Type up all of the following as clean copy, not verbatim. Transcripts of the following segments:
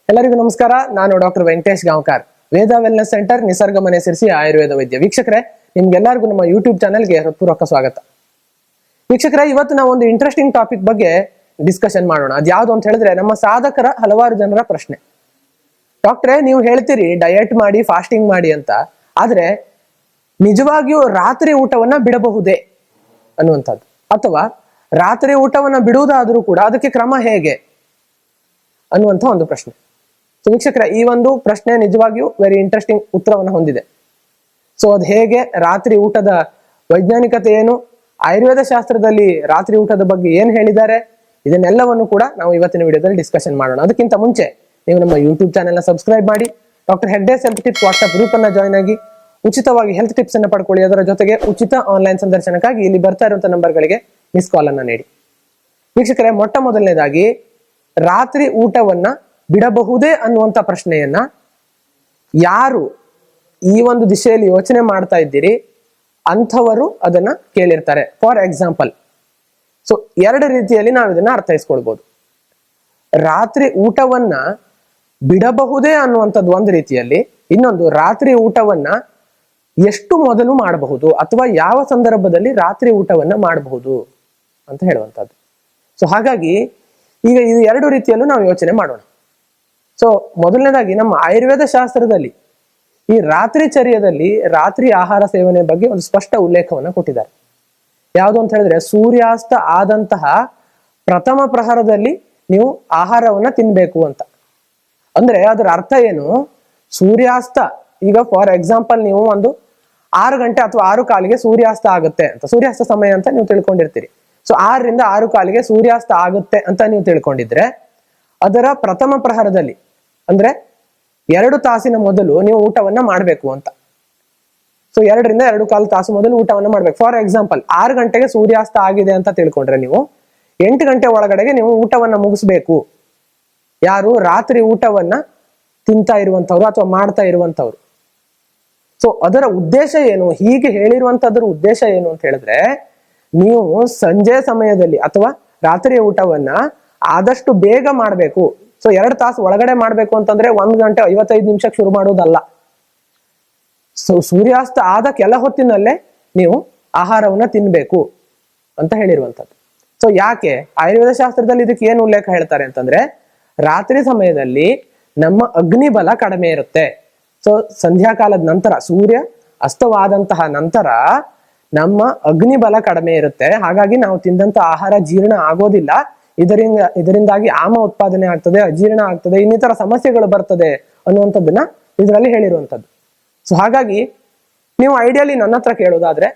ಎಲ್ಲರಿಗೂ ನಮಸ್ಕಾರ. ನಾನು ಡಾಕ್ಟರ್ ವೆಂಕಟೇಶ್ ಗಾಂವ್ಕರ್, ವೇದ ವೆಲ್ನೆಸ್ ಸೆಂಟರ್, ನಿಸರ್ಗ ಮನೆ ಸಿರಿಸಿ ಆಯುರ್ವೇದ ವೈದ್ಯ. ವೀಕ್ಷಕರೇ, ನಿಮ್ಗೆಲ್ಲರಿಗೂ ನಮ್ಮ ಯೂಟ್ಯೂಬ್ ಚಾನೆಲ್ಗೆ ಹೃತ್ಪೂರ್ವಕ ಸ್ವಾಗತ. ವೀಕ್ಷಕರೇ, ಇವತ್ತು ನಾವು ಒಂದು ಇಂಟ್ರೆಸ್ಟಿಂಗ್ ಟಾಪಿಕ್ ಬಗ್ಗೆ ಡಿಸ್ಕಷನ್ ಮಾಡೋಣ. ಅದ್ಯಾವುದು ಅಂತ ಹೇಳಿದ್ರೆ, ನಮ್ಮ ಸಾಧಕರ ಹಲವಾರು ಜನರ ಪ್ರಶ್ನೆ. ಡಾಕ್ಟ್ರೇ, ನೀವು ಹೇಳ್ತೀರಿ ಡಯಟ್ ಮಾಡಿ, ಫಾಸ್ಟಿಂಗ್ ಮಾಡಿ ಅಂತ, ಆದ್ರೆ ನಿಜವಾಗಿಯೂ ರಾತ್ರಿ ಊಟವನ್ನ ಬಿಡಬಹುದೇ ಅನ್ನುವಂಥದ್ದು, ಅಥವಾ ರಾತ್ರಿ ಊಟವನ್ನ ಬಿಡುವುದಾದ್ರೂ ಕೂಡ ಅದಕ್ಕೆ ಕ್ರಮ ಹೇಗೆ ಅನ್ನುವಂಥ ಒಂದು ಪ್ರಶ್ನೆ. ಸೊ ವೀಕ್ಷಕರೇ, ಈ ಒಂದು ಪ್ರಶ್ನೆ ನಿಜವಾಗಿಯೂ ವೆರಿ ಇಂಟ್ರೆಸ್ಟಿಂಗ್ ಉತ್ತರವನ್ನು ಹೊಂದಿದೆ. ಸೊ ಅದು ಹೇಗೆ, ರಾತ್ರಿ ಊಟದ ವೈಜ್ಞಾನಿಕತೆ ಏನು, ಆಯುರ್ವೇದ ಶಾಸ್ತ್ರದಲ್ಲಿ ರಾತ್ರಿ ಊಟದ ಬಗ್ಗೆ ಏನ್ ಹೇಳಿದ್ದಾರೆ, ಇದನ್ನೆಲ್ಲವನ್ನು ಕೂಡ ನಾವು ಇವತ್ತಿನ ವಿಡಿಯೋದಲ್ಲಿ ಡಿಸ್ಕಷನ್ ಮಾಡೋಣ. ಅದಕ್ಕಿಂತ ಮುಂಚೆ ನೀವು ನಮ್ಮ ಯೂಟ್ಯೂಬ್ ಚಾನೆಲ್ನ ಸಬ್ಸ್ಕ್ರೈಬ್ ಮಾಡಿ, doctor Hegde's health tips WhatsApp group ಅನ್ನ ಜಾಯ್ನ್ ಆಗಿ ಉಚಿತವಾಗಿ ಹೆಲ್ತ್ ಟಿಪ್ಸ್ ಅನ್ನ ಪಡ್ಕೊಳ್ಳಿ. ಅದರ ಜೊತೆಗೆ ಉಚಿತ ಆನ್ಲೈನ್ ಸಂದರ್ಶನಕ್ಕಾಗಿ ಇಲ್ಲಿ ಬರ್ತಾ ಇರುವಂತಹ ನಂಬರ್ಗಳಿಗೆ ಮಿಸ್ ಕಾಲ್ ಅನ್ನ ನೀಡಿ. ವೀಕ್ಷಕರೇ, ಮೊಟ್ಟ ಮೊದಲನೇದಾಗಿ ರಾತ್ರಿ ಊಟವನ್ನ ಬಿಡಬಹುದೇ ಅನ್ನುವಂಥ ಪ್ರಶ್ನೆಯನ್ನ ಯಾರು ಈ ಒಂದು ದಿಶೆಯಲ್ಲಿ ಯೋಚನೆ ಮಾಡ್ತಾ ಇದ್ದೀರಿ ಅಂಥವರು ಅದನ್ನ ಕೇಳಿರ್ತಾರೆ. ಫಾರ್ ಎಕ್ಸಾಂಪಲ್, ಸೊ ಎರಡು ರೀತಿಯಲ್ಲಿ ನಾವು ಇದನ್ನ ಅರ್ಥೈಸ್ಕೊಳ್ಬಹುದು. ರಾತ್ರಿ ಊಟವನ್ನ ಬಿಡಬಹುದೇ ಅನ್ನುವಂಥದ್ದು ಒಂದು ರೀತಿಯಲ್ಲಿ, ಇನ್ನೊಂದು ರಾತ್ರಿ ಊಟವನ್ನ ಎಷ್ಟು ಮೊದಲು ಮಾಡಬಹುದು ಅಥವಾ ಯಾವ ಸಂದರ್ಭದಲ್ಲಿ ರಾತ್ರಿ ಊಟವನ್ನ ಮಾಡಬಹುದು ಅಂತ ಹೇಳುವಂಥದ್ದು. ಸೊ ಹಾಗಾಗಿ ಈಗ ಇದು ಎರಡು ರೀತಿಯಲ್ಲೂ ನಾವು ಯೋಚನೆ ಮಾಡೋಣ. ಸೊ ಮೊದಲನೇದಾಗಿ, ನಮ್ಮ ಆಯುರ್ವೇದ ಶಾಸ್ತ್ರದಲ್ಲಿ ಈ ರಾತ್ರಿ ಚರ್ಯದಲ್ಲಿ ರಾತ್ರಿ ಆಹಾರ ಸೇವನೆ ಬಗ್ಗೆ ಒಂದು ಸ್ಪಷ್ಟ ಉಲ್ಲೇಖವನ್ನ ಕೊಟ್ಟಿದ್ದಾರೆ. ಯಾವುದು ಅಂತ ಹೇಳಿದ್ರೆ, ಸೂರ್ಯಾಸ್ತ ಆದಂತಹ ಪ್ರಥಮ ಪ್ರಹರದಲ್ಲಿ ನೀವು ಆಹಾರವನ್ನ ತಿನ್ಬೇಕು ಅಂತ. ಅಂದ್ರೆ ಅದರ ಅರ್ಥ ಏನು, ಸೂರ್ಯಾಸ್ತ ಈಗ ಫಾರ್ ಎಕ್ಸಾಂಪಲ್ ನೀವು ಒಂದು 6 ಗಂಟೆ ಅಥವಾ 6:15 ಸೂರ್ಯಾಸ್ತ ಆಗುತ್ತೆ ಅಂತ, ಸೂರ್ಯಾಸ್ತ ಸಮಯ ಅಂತ ನೀವು ತಿಳ್ಕೊಂಡಿರ್ತೀರಿ. ಸೊ 6ರಿಂದ 6:15 ಸೂರ್ಯಾಸ್ತ ಆಗುತ್ತೆ ಅಂತ ನೀವು ತಿಳ್ಕೊಂಡಿದ್ರೆ, ಅದರ ಪ್ರಥಮ ಪ್ರಹರದಲ್ಲಿ ಅಂದ್ರೆ 2 ತಾಸಿನ ಮೊದಲು ನೀವು ಊಟವನ್ನ ಮಾಡ್ಬೇಕು ಅಂತ. ಸೊ 2ರಿಂದ 2:15 ತಾಸು ಮೊದಲು ಊಟವನ್ನ ಮಾಡ್ಬೇಕು. ಫಾರ್ ಎಕ್ಸಾಂಪಲ್ 6 ಗಂಟೆಗೆ ಸೂರ್ಯಾಸ್ತ ಆಗಿದೆ ಅಂತ ತಿಳ್ಕೊಂಡ್ರೆ, ನೀವು 8 ಗಂಟೆ ಒಳಗಡೆಗೆ ನೀವು ಊಟವನ್ನ ಮುಗಿಸ್ಬೇಕು. ಯಾರು ರಾತ್ರಿ ಊಟವನ್ನ ತಿಂತಾ ಇರುವಂತವ್ರು ಅಥವಾ ಮಾಡ್ತಾ ಇರುವಂತವ್ರು. ಸೊ ಅದರ ಉದ್ದೇಶ ಏನು, ಹೀಗೆ ಹೇಳಿರುವಂತದ್ರ ಉದ್ದೇಶ ಏನು ಅಂತ ಹೇಳಿದ್ರೆ, ನೀವು ಸಂಜೆ ಸಮಯದಲ್ಲಿ ಅಥವಾ ರಾತ್ರಿಯ ಊಟವನ್ನ ಆದಷ್ಟು ಬೇಗ ಮಾಡ್ಬೇಕು. ಸೊ 2 ತಾಸು ಒಳಗಡೆ ಮಾಡ್ಬೇಕು ಅಂತಂದ್ರೆ 1 ಗಂಟೆ 55 ನಿಮಿಷಕ್ಕೆ ಶುರು ಮಾಡೋದಲ್ಲ. ಸೊ ಸೂರ್ಯಾಸ್ತ ಆದ ಕೆಲ ಹೊತ್ತಿನಲ್ಲೇ ನೀವು ಆಹಾರವನ್ನ ತಿನ್ಬೇಕು ಅಂತ ಹೇಳಿರುವಂಥದ್ದು. ಸೊ ಯಾಕೆ ಆಯುರ್ವೇದ ಶಾಸ್ತ್ರದಲ್ಲಿ ಇದಕ್ಕೆ ಏನು ಉಲ್ಲೇಖ ಹೇಳ್ತಾರೆ ಅಂತಂದ್ರೆ, ರಾತ್ರಿ ಸಮಯದಲ್ಲಿ ನಮ್ಮ ಅಗ್ನಿಬಲ ಕಡಿಮೆ ಇರುತ್ತೆ. ಸೊ ಸಂಧ್ಯಾಕಾಲದ ನಂತರ, ಸೂರ್ಯ ಅಸ್ತವಾದಂತಹ ನಂತರ ನಮ್ಮ ಅಗ್ನಿಬಲ ಕಡಿಮೆ ಇರುತ್ತೆ. ಹಾಗಾಗಿ ನಾವು ತಿಂದಂತ ಆಹಾರ ಜೀರ್ಣ ಆಗೋದಿಲ್ಲ. ಇದರಿಂದಾಗಿ ಆಮ ಉತ್ಪಾದನೆ ಆಗ್ತದೆ, ಅಜೀರ್ಣ ಆಗ್ತದೆ, ಇನ್ನಿತರ ಸಮಸ್ಯೆಗಳು ಬರ್ತದೆ ಅನ್ನುವಂಥದ್ದನ್ನ ಇದರಲ್ಲಿ ಹೇಳಿರುವಂಥದ್ದು. ಸೊ ಹಾಗಾಗಿ ನೀವು ಐಡಿಯಲಿ ನನ್ನ ಹತ್ರ ಕೇಳೋದಾದ್ರೆ,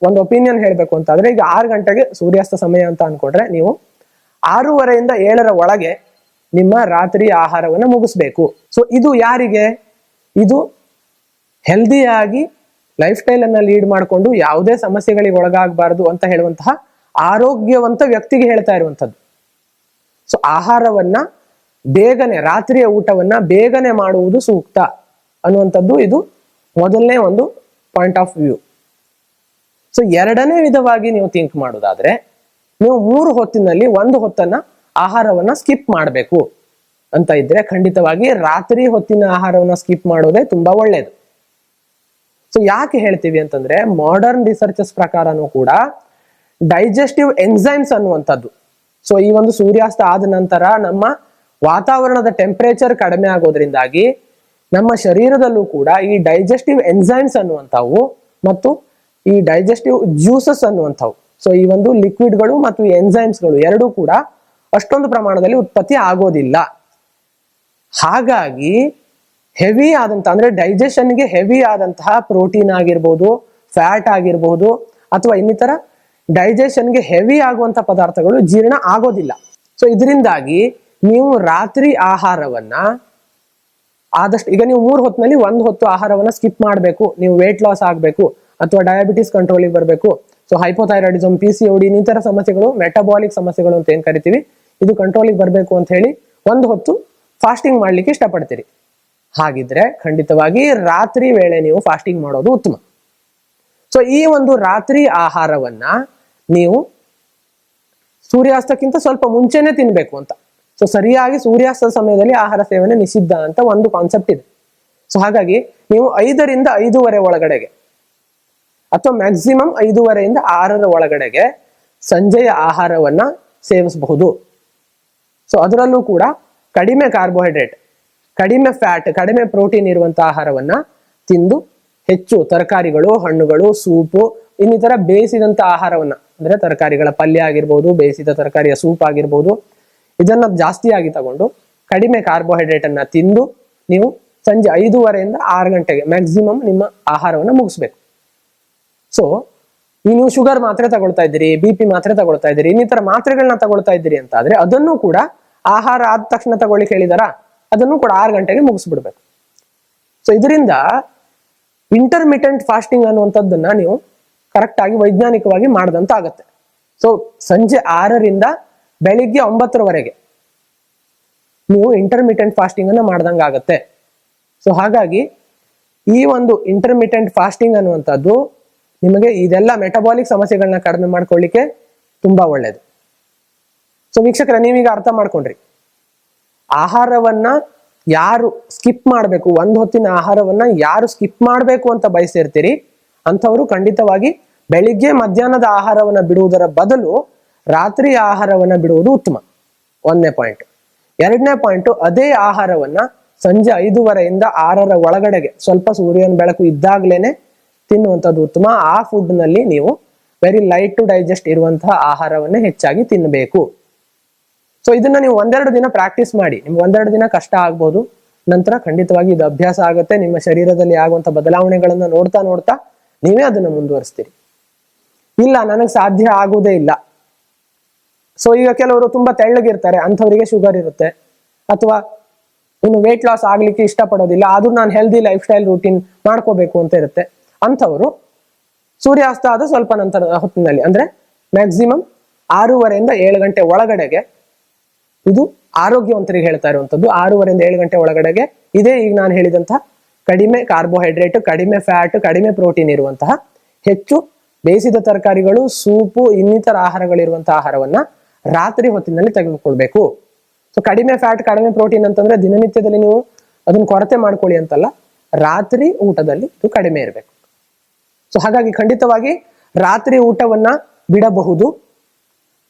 ಒಂದು ಒಪಿನಿಯನ್ ಹೇಳ್ಬೇಕು ಅಂತಾದ್ರೆ, ಈಗ 6 ಗಂಟೆಗೆ ಸೂರ್ಯಾಸ್ತ ಸಮಯ ಅಂತ ಅನ್ಕೊಂಡ್ರೆ, ನೀವು 6:30ಯಿಂದ 7 ಒಳಗೆ ನಿಮ್ಮ ರಾತ್ರಿ ಆಹಾರವನ್ನ ಮುಗಿಸ್ಬೇಕು. ಸೊ ಇದು ಯಾರಿಗೆ, ಇದು ಹೆಲ್ದಿಯಾಗಿ ಲೈಫ್ ಸ್ಟೈಲ್ ಅನ್ನ ಲೀಡ್ ಮಾಡಿಕೊಂಡು ಯಾವುದೇ ಸಮಸ್ಯೆಗಳಿಗೆ ಒಳಗಾಗಬಾರದು ಅಂತ ಹೇಳುವಂತಹ ಆರೋಗ್ಯವಂತ ವ್ಯಕ್ತಿಗೆ ಹೇಳ್ತಾ ಇರುವಂಥದ್ದು. ಸೊ ಆಹಾರವನ್ನ ಬೇಗನೆ, ರಾತ್ರಿಯ ಊಟವನ್ನ ಬೇಗನೆ ಮಾಡುವುದು ಸೂಕ್ತ ಅನ್ನುವಂಥದ್ದು ಇದು ಮೊದಲನೇ ಒಂದು ಪಾಯಿಂಟ್ ಆಫ್ ವ್ಯೂ. ಸೊ ಎರಡನೇ ವಿಧವಾಗಿ ನೀವು ಥಿಂಕ್ ಮಾಡೋದಾದ್ರೆ, ನೀವು 3 ಹೊತ್ತಿನಲ್ಲಿ 1 ಹೊತ್ತನ್ನ ಆಹಾರವನ್ನ ಸ್ಕಿಪ್ ಮಾಡಬೇಕು ಅಂತ ಇದ್ರೆ, ಖಂಡಿತವಾಗಿ ರಾತ್ರಿ ಹೊತ್ತಿನ ಆಹಾರವನ್ನ ಸ್ಕಿಪ್ ಮಾಡೋದೇ ತುಂಬಾ ಒಳ್ಳೇದು. ಸೊ ಯಾಕೆ ಹೇಳ್ತೀವಿ ಅಂತಂದ್ರೆ, ಮಾಡರ್ನ್ ರಿಸರ್ಚಸ್ ಪ್ರಕಾರನೂ ಕೂಡ ಡೈಜೆಸ್ಟಿವ್ ಎನ್ಸೈಮ್ಸ್ ಅನ್ನುವಂಥದ್ದು, ಸೊ ಈ ಒಂದು ಸೂರ್ಯಾಸ್ತ ಆದ ನಂತರ ನಮ್ಮ ವಾತಾವರಣದ ಟೆಂಪರೇಚರ್ ಕಡಿಮೆ ಆಗೋದ್ರಿಂದಾಗಿ ನಮ್ಮ ಶರೀರದಲ್ಲೂ ಕೂಡ ಈ ಡೈಜೆಸ್ಟಿವ್ ಎನ್ಸೈಮ್ಸ್ ಅನ್ನುವಂಥವು ಮತ್ತು ಈ ಡೈಜೆಸ್ಟಿವ್ ಜ್ಯೂಸಸ್ ಅನ್ನುವಂಥವು, ಸೊ ಈ ಒಂದು ಲಿಕ್ವಿಡ್ಗಳು ಮತ್ತು ಎನ್ಸೈಮ್ಸ್ಗಳು ಎರಡೂ ಕೂಡ ಅಷ್ಟೊಂದು ಪ್ರಮಾಣದಲ್ಲಿ ಉತ್ಪತ್ತಿ ಆಗೋದಿಲ್ಲ. ಹಾಗಾಗಿ ಹೆವಿ ಆದಂತ, ಅಂದ್ರೆ ಡೈಜೆಷನ್ಗೆ ಹೆವಿ ಆದಂತಹ ಪ್ರೋಟೀನ್ ಆಗಿರ್ಬೋದು, ಫ್ಯಾಟ್ ಆಗಿರ್ಬೋದು, ಅಥವಾ ಇನ್ನಿತರ ಡೈಜೆಷನ್ಗೆ ಹೆವಿ ಆಗುವಂತ ಪದಾರ್ಥಗಳು ಜೀರ್ಣ ಆಗೋದಿಲ್ಲ. ಸೊ ಇದರಿಂದಾಗಿ ನೀವು ರಾತ್ರಿ ಆಹಾರವನ್ನ ಆದಷ್ಟು, ಈಗ ನೀವು 3 ಹೊತ್ತಿನಲ್ಲಿ 1 ಹೊತ್ತು ಆಹಾರವನ್ನ ಸ್ಕಿಪ್ ಮಾಡಬೇಕು, ನೀವು ವೇಟ್ ಲಾಸ್ ಆಗಬೇಕು ಅಥವಾ ಡಯಾಬಿಟಿಸ್ ಕಂಟ್ರೋಲಿಗೆ ಬರಬೇಕು, ಸೊ ಹೈಪೋಥೈರಾಯ್ಡಿಸಮ್, PCOD ಇನ್ನಿತರ ಸಮಸ್ಯೆಗಳು, ಮೆಟಬಾಲಿಕ್ ಸಮಸ್ಯೆಗಳು ಅಂತ ಏನ್ ಕರಿತೀವಿ, ಇದು ಕಂಟ್ರೋಲಿಗೆ ಬರಬೇಕು ಅಂತ ಹೇಳಿ 1 ಹೊತ್ತು ಫಾಸ್ಟಿಂಗ್ ಮಾಡ್ಲಿಕ್ಕೆ ಇಷ್ಟಪಡ್ತೀರಿ. ಹಾಗಿದ್ರೆ ಖಂಡಿತವಾಗಿ ರಾತ್ರಿ ವೇಳೆ ನೀವು ಫಾಸ್ಟಿಂಗ್ ಮಾಡೋದು ಉತ್ತಮ. ಸೊ ಈ ಒಂದು ರಾತ್ರಿ ಆಹಾರವನ್ನ ನೀವು ಸೂರ್ಯಾಸ್ತಕ್ಕಿಂತ ಸ್ವಲ್ಪ ಮುಂಚೆನೆ ತಿನ್ಬೇಕು ಅಂತ. ಸೊ ಸರಿಯಾಗಿ ಸೂರ್ಯಾಸ್ತದ ಸಮಯದಲ್ಲಿ ಆಹಾರ ಸೇವನೆ ನಿಷಿದ್ಧ ಅಂತ ಒಂದು ಕಾನ್ಸೆಪ್ಟ್ ಇದೆ. ಸೊ ಹಾಗಾಗಿ ನೀವು 5ರಿಂದ 5:30 ಒಳಗಡೆಗೆ ಅಥವಾ ಮ್ಯಾಕ್ಸಿಮಮ್ 5:30ಯಿಂದ 6 ಒಳಗಡೆಗೆ ಸಂಜೆಯ ಆಹಾರವನ್ನ ಸೇವಿಸಬಹುದು. ಸೊ ಅದರಲ್ಲೂ ಕೂಡ ಕಡಿಮೆ ಕಾರ್ಬೋಹೈಡ್ರೇಟ್, ಕಡಿಮೆ ಫ್ಯಾಟ್, ಕಡಿಮೆ ಪ್ರೋಟೀನ್ ಇರುವಂತಹ ಆಹಾರವನ್ನ ತಿಂದು ಹೆಚ್ಚು ತರಕಾರಿಗಳು, ಹಣ್ಣುಗಳು, ಸೂಪು, ಇನ್ನಿತರ ಬೇಯಿಸಿದಂತ ಆಹಾರವನ್ನ ಅಂದ್ರೆ ತರಕಾರಿಗಳ ಪಲ್ಯ ಆಗಿರ್ಬೋದು, ಬೇಯಿಸಿದ ತರಕಾರಿಯ ಸೂಪ್ ಆಗಿರ್ಬೋದು, ಇದನ್ನ ಜಾಸ್ತಿಯಾಗಿ ತಗೊಂಡು ಕಡಿಮೆ ಕಾರ್ಬೋಹೈಡ್ರೇಟ್ ಅನ್ನ ತಿಂದು ನೀವು ಸಂಜೆ 5:30ರಿಂದ 6 ಗಂಟೆಗೆ ಮ್ಯಾಕ್ಸಿಮಮ್ ನಿಮ್ಮ ಆಹಾರವನ್ನ ಮುಗಿಸ್ಬೇಕು. ಸೊ ನೀವು ಶುಗರ್ ಮಾತ್ರೆ ತಗೊಳ್ತಾ ಇದ್ದೀರಿ, BP ಮಾತ್ರೆ ತಗೊಳ್ತಾ ಇದ್ದೀರಿ, ಇನ್ನಿತರ ಮಾತ್ರೆಗಳನ್ನ ತಗೊಳ್ತಾ ಇದ್ದೀರಿ ಅಂತ ಆದ್ರೆ ಅದನ್ನು ಕೂಡ ಆಹಾರ ಆದ ತಕ್ಷಣ ತಗೊಳ್ಳಿಕ್ಕೆ ಹೇಳಿದಾರ, ಅದನ್ನು ಕೂಡ 6 ಗಂಟೆಗೆ ಮುಗಿಸ್ಬಿಡ್ಬೇಕು. ಸೊ ಇದರಿಂದ ಇಂಟರ್ಮಿಟೆಂಟ್ ಫಾಸ್ಟಿಂಗ್ ಅನ್ನುವಂಥದ್ದನ್ನ ನೀವು ಕರೆಕ್ಟ್ ಆಗಿ ವೈಜ್ಞಾನಿಕವಾಗಿ ಮಾಡ್ದಂತ ಆಗತ್ತೆ. ಸೊ ಸಂಜೆ 6ರಿಂದ ಬೆಳಿಗ್ಗೆ 9ರವರೆಗೆ ನೀವು ಇಂಟರ್ಮಿಟೆಂಟ್ ಫಾಸ್ಟಿಂಗ್ ಅನ್ನ ಮಾಡ್ದಂಗ ಆಗತ್ತೆ. ಸೊ ಹಾಗಾಗಿ ಈ ಒಂದು ಇಂಟರ್ಮಿಟೆಂಟ್ ಫಾಸ್ಟಿಂಗ್ ಅನ್ನುವಂಥದ್ದು ನಿಮಗೆ ಇದೆಲ್ಲ ಮೆಟಬಾಲಿಕ್ ಸಮಸ್ಯೆಗಳನ್ನ ಕಡಿಮೆ ಮಾಡ್ಕೊಳ್ಳಿಕ್ಕೆ ತುಂಬಾ ಒಳ್ಳೇದು. ಸೊ ವೀಕ್ಷಕರ, ನೀವೀಗ ಅರ್ಥ ಮಾಡ್ಕೊಂಡ್ರಿ, ಆಹಾರವನ್ನ ಯಾರು ಸ್ಕಿಪ್ ಮಾಡಬೇಕು, ಒಂದು ಹೊತ್ತಿನ ಆಹಾರವನ್ನ ಯಾರು ಸ್ಕಿಪ್ ಮಾಡಬೇಕು ಅಂತ ಬಯಸಿರ್ತೀರಿ ಅಂಥವ್ರು ಖಂಡಿತವಾಗಿ ಬೆಳಿಗ್ಗೆ ಮಧ್ಯಾಹ್ನದ ಆಹಾರವನ್ನ ಬಿಡುವುದರ ಬದಲು ರಾತ್ರಿ ಆಹಾರವನ್ನ ಬಿಡುವುದು ಉತ್ತಮ. 1ನೇ ಪಾಯಿಂಟ್. 2ನೇ ಪಾಯಿಂಟ್, ಅದೇ ಆಹಾರವನ್ನ ಸಂಜೆ 5:30ರಿಂದ 6 ಒಳಗಡೆಗೆ ಸ್ವಲ್ಪ ಸೂರ್ಯನ ಬೆಳಕು ಇದ್ದಾಗ್ಲೇನೆ ತಿನ್ನುವಂಥದ್ದು ಉತ್ತಮ. ಆ ಫುಡ್ ನಲ್ಲಿ ನೀವು ವೆರಿ ಲೈಟ್ ಟು ಡೈಜೆಸ್ಟ್ ಇರುವಂತಹ ಆಹಾರವನ್ನೇ ಹೆಚ್ಚಾಗಿ ತಿನ್ನಬೇಕು. ಸೊ ಇದನ್ನ ನೀವು 1-2 ದಿನ ಪ್ರಾಕ್ಟೀಸ್ ಮಾಡಿ. ನಿಮ್ಗೆ 1-2 ದಿನ ಕಷ್ಟ ಆಗ್ಬೋದು, ನಂತರ ಖಂಡಿತವಾಗಿ ಇದು ಅಭ್ಯಾಸ ಆಗುತ್ತೆ. ನಿಮ್ಮ ಶರೀರದಲ್ಲಿ ಆಗುವಂತ ಬದಲಾವಣೆಗಳನ್ನ ನೋಡ್ತಾ ನೋಡ್ತಾ ನೀವೇ ಅದನ್ನ ಮುಂದುವರಿಸ್ತೀರಿ. ಇಲ್ಲ ನನಗೆ ಸಾಧ್ಯ ಆಗುವುದೇ ಇಲ್ಲ, ಸೊ ಈಗ ಕೆಲವರು ತುಂಬಾ ತೆಳ್ಳಗಿರ್ತಾರೆ, ಅಂಥವರಿಗೆ ಶುಗರ್ ಇರುತ್ತೆ, ಅಥವಾ ಇನ್ನು ವೇಟ್ ಲಾಸ್ ಆಗ್ಲಿಕ್ಕೆ ಇಷ್ಟಪಡೋದಿಲ್ಲ, ಆದ್ರೂ ನಾನು ಹೆಲ್ದಿ ಲೈಫ್ ಸ್ಟೈಲ್ ರೂಟೀನ್ ಮಾಡ್ಕೋಬೇಕು ಅಂತ ಇರುತ್ತೆ, ಅಂಥವರು ಸೂರ್ಯಾಸ್ತ ಆದ ಸ್ವಲ್ಪ ನಂತರ ಹೊತ್ತಿನಲ್ಲಿ ಅಂದ್ರೆ ಮ್ಯಾಕ್ಸಿಮಮ್ 6:30ರಿಂದ 7 ಗಂಟೆ ಒಳಗಡೆಗೆ, ಇದು ಆರೋಗ್ಯವಂತರಿಗೆ ಹೇಳ್ತಾ ಇರುವಂತದ್ದು, 6:30ರಿಂದ 7 ಗಂಟೆ ಒಳಗಡೆಗೆ ಇದೇ ಈಗ ನಾನು ಹೇಳಿದಂತಹ ಕಡಿಮೆ ಕಾರ್ಬೋಹೈಡ್ರೇಟ್, ಕಡಿಮೆ ಫ್ಯಾಟ್, ಕಡಿಮೆ ಪ್ರೋಟೀನ್ ಇರುವಂತಹ ಹೆಚ್ಚು ಬೇಯಿಸಿದ ತರಕಾರಿಗಳು, ಸೂಪು, ಇನ್ನಿತರ ಆಹಾರಗಳಿರುವಂತಹ ಆಹಾರವನ್ನ ರಾತ್ರಿ ಹೊತ್ತಿನಲ್ಲಿ ತೆಗೆದುಕೊಳ್ಬೇಕು. ಸೊ ಕಡಿಮೆ ಫ್ಯಾಟ್, ಕಡಿಮೆ ಪ್ರೋಟೀನ್ ಅಂತಂದ್ರೆ ದಿನನಿತ್ಯದಲ್ಲಿ ನೀವು ಅದನ್ನ ಕೊರತೆ ಮಾಡ್ಕೊಳ್ಳಿ ಅಂತಲ್ಲ, ರಾತ್ರಿ ಊಟದಲ್ಲಿ ಇದು ಕಡಿಮೆ ಇರಬೇಕು. ಸೊ ಹಾಗಾಗಿ ಖಂಡಿತವಾಗಿ ರಾತ್ರಿ ಊಟವನ್ನ ಬಿಡಬಹುದು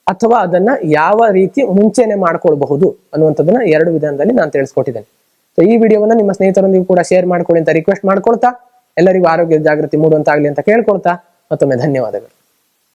ಅಥವಾ ಅದನ್ನ ಯಾವ ರೀತಿ ಮುಂಚೆನೆ ಮಾಡ್ಕೊಳ್ಬಹುದು ಅನ್ನುವಂಥದ್ದನ್ನ 2 ವಿಧಾನದಲ್ಲಿ ನಾನು ತಿಳಿಸ್ಕೊಟ್ಟಿದ್ದೇನೆ. ಸೊ ಈ ವಿಡಿಯೋವನ್ನ ನಿಮ್ಮ ಸ್ನೇಹಿತರೊಂದಿಗೂ ಕೂಡ ಶೇರ್ ಮಾಡ್ಕೊಳ್ಳಿ ಅಂತ ರಿಕ್ವೆಸ್ಟ್ ಮಾಡ್ಕೊಳ್ತಾ, ಎಲ್ಲರಿಗೂ ಆರೋಗ್ಯ ಜಾಗೃತಿ ಮೂಡುವಂತಾಗ್ಲಿ ಅಂತ ಕೇಳ್ಕೊಳ್ತಾ ಮತ್ತೊಮ್ಮೆ ಧನ್ಯವಾದಗಳು.